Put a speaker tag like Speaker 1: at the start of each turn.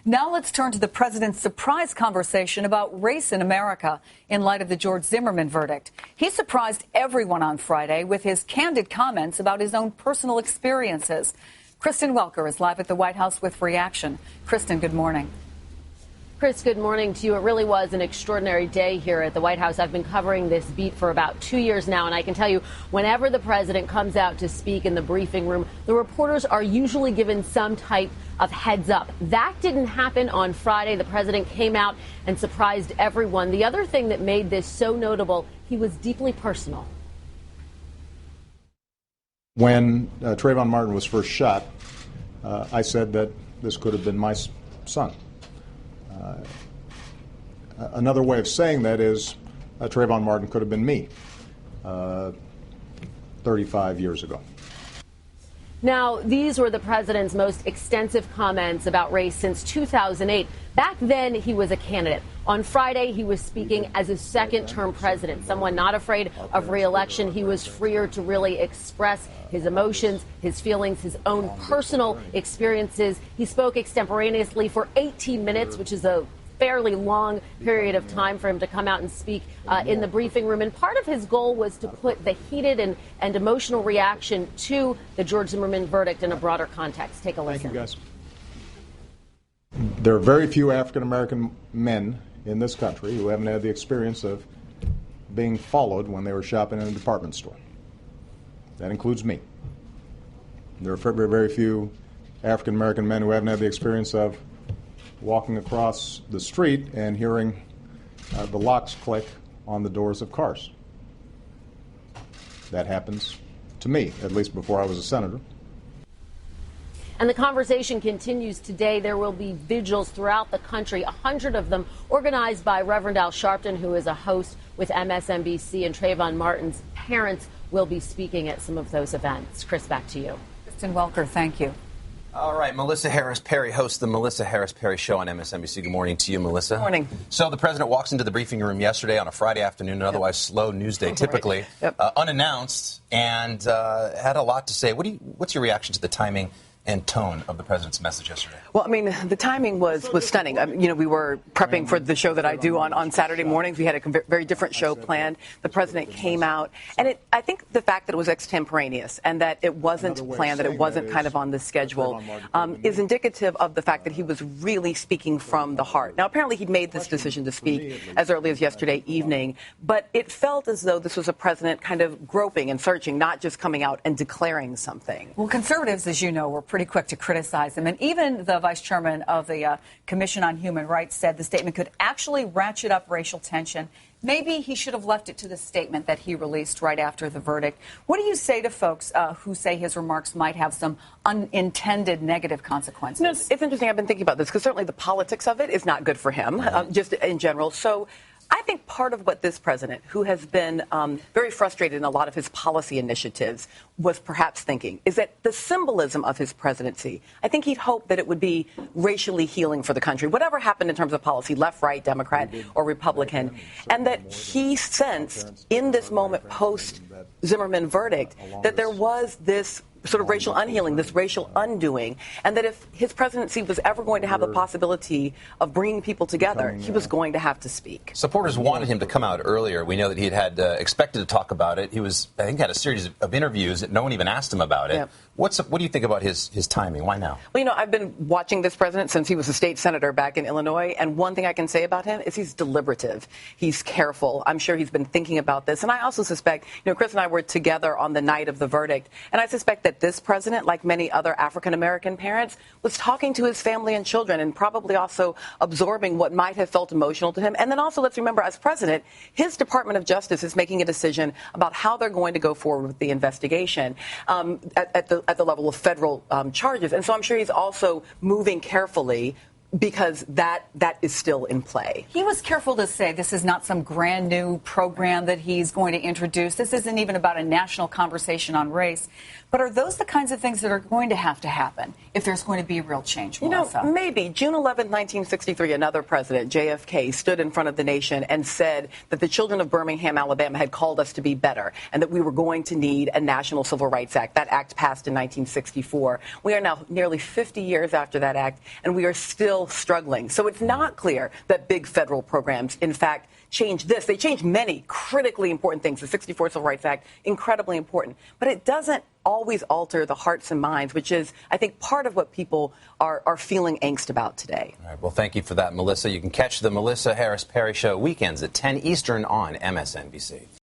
Speaker 1: Now let's turn to the president's surprise conversation about race in America in light of the George Zimmerman verdict. He surprised everyone on Friday with his candid comments about his own personal experiences. Kristen Welker is live at the White House with reaction. Kristen, good morning.
Speaker 2: Chris, good morning to you. It really was an extraordinary day here at the White House. I've been covering this beat for about 2 years now, and I can tell you, whenever the president comes out to speak in the briefing room, the reporters are usually given some type of heads up. That didn't happen on Friday. The president came out and surprised everyone. The other thing that made this so notable, he was deeply personal.
Speaker 3: When Trayvon Martin was first shot, I said that this could have been my son. Another way of saying that is Trayvon Martin could have been me 35 years ago.
Speaker 2: Now, these were the president's most extensive comments about race since 2008. Back then, he was a candidate. On Friday, he was speaking as a second-term president, someone not afraid of re-election. He was freer to really express his emotions, his feelings, his own personal experiences. He spoke extemporaneously for 18 minutes, which is a fairly long period of time for him to come out and speak in the briefing room. And part of his goal was to put the heated and emotional reaction to the George Zimmerman verdict in a broader context. Take a listen.
Speaker 3: Thank you, guys. There are very few African-American men in this country who haven't had the experience of being followed when they were shopping in a department store. That includes me. There are very few African-American men who haven't had the experience of walking across the street and hearing the locks click on the doors of cars. That happens to me, at least before I was a senator.
Speaker 2: And the conversation continues today. There will be vigils throughout the country, 100 of them organized by Reverend Al Sharpton, who is a host with MSNBC, and Trayvon Martin's parents will be speaking at some of those events. Chris, back to you.
Speaker 1: Kristen Welker, thank you.
Speaker 4: All right, Melissa Harris Perry hosts the Melissa Harris Perry Show on MSNBC. Good morning to you, Melissa.
Speaker 1: Good morning.
Speaker 4: So the president walks into the briefing room yesterday on a Friday afternoon, an otherwise slow news day, typically, unannounced, and had a lot to say. What's your reaction to the timing and tone of the president's message yesterday?
Speaker 5: Well, I mean, the timing was stunning. We were prepping for the show that I do on Saturday mornings. We had a very different show planned. The president came out, and I think the fact that it was extemporaneous and that it wasn't planned, that it wasn't kind of on the schedule, is indicative of the fact that he was really speaking from the heart. Now, apparently he'd made this decision to speak as early as yesterday evening, but it felt as though this was a president kind of groping and searching, not just coming out and declaring something.
Speaker 1: Well, conservatives, as you know, were pretty quick to criticize him. And even the vice chairman of the Commission on Human Rights said the statement could actually ratchet up racial tension. Maybe he should have left it to the statement that he released right after the verdict. What do you say to folks who say his remarks might have some unintended negative consequences?
Speaker 5: No, it's interesting. I've been thinking about this because certainly the politics of it is not good for him, just in general. So I think part of what this president, who has been very frustrated in a lot of his policy initiatives, was perhaps thinking is that the symbolism of his presidency, I think he'd hoped that it would be racially healing for the country, whatever happened in terms of policy, left, right, Democrat or Republican, and that he sensed in this moment post-Zimmerman verdict that there was this sort of racial unhealing, this racial undoing, and that if his presidency was ever going to have the possibility of bringing people together, he was going to have to speak.
Speaker 4: Supporters wanted him to come out earlier. We know that he had expected to talk about it. He had a series of interviews that no one even asked him about it.
Speaker 5: Yeah.
Speaker 4: What do you think about his timing? Why now?
Speaker 5: Well, I've been watching this president since he was a state senator back in Illinois, and one thing I can say about him is he's deliberative. He's careful. I'm sure he's been thinking about this. And I also suspect, Chris and I were together on the night of the verdict, and I suspect that this president, like many other African-American parents, was talking to his family and children and probably also absorbing what might have felt emotional to him. And then also, let's remember, as president, his Department of Justice is making a decision about how they're going to go forward with the investigation at the level of federal charges. And so I'm sure he's also moving carefully because that is still in play.
Speaker 1: He was careful to say this is not some brand new program that he's going to introduce. This isn't even about a national conversation on race. But are those the kinds of things that are going to happen if there's going to be real change, Melissa?
Speaker 5: Maybe. June 11, 1963, another president, JFK, stood in front of the nation and said that the children of Birmingham, Alabama, had called us to be better and that we were going to need a National Civil Rights Act. That act passed in 1964. We are now nearly 50 years after that act, and we are still still struggling. So it's not clear that big federal programs, in fact, change this. They change many critically important things. The 64 Civil Rights Act, incredibly important. But it doesn't always alter the hearts and minds, which is, I think, part of what people are feeling angst about today.
Speaker 4: All right, well, thank you for that, Melissa. You can catch the Melissa Harris Perry Show weekends at 10 Eastern on MSNBC.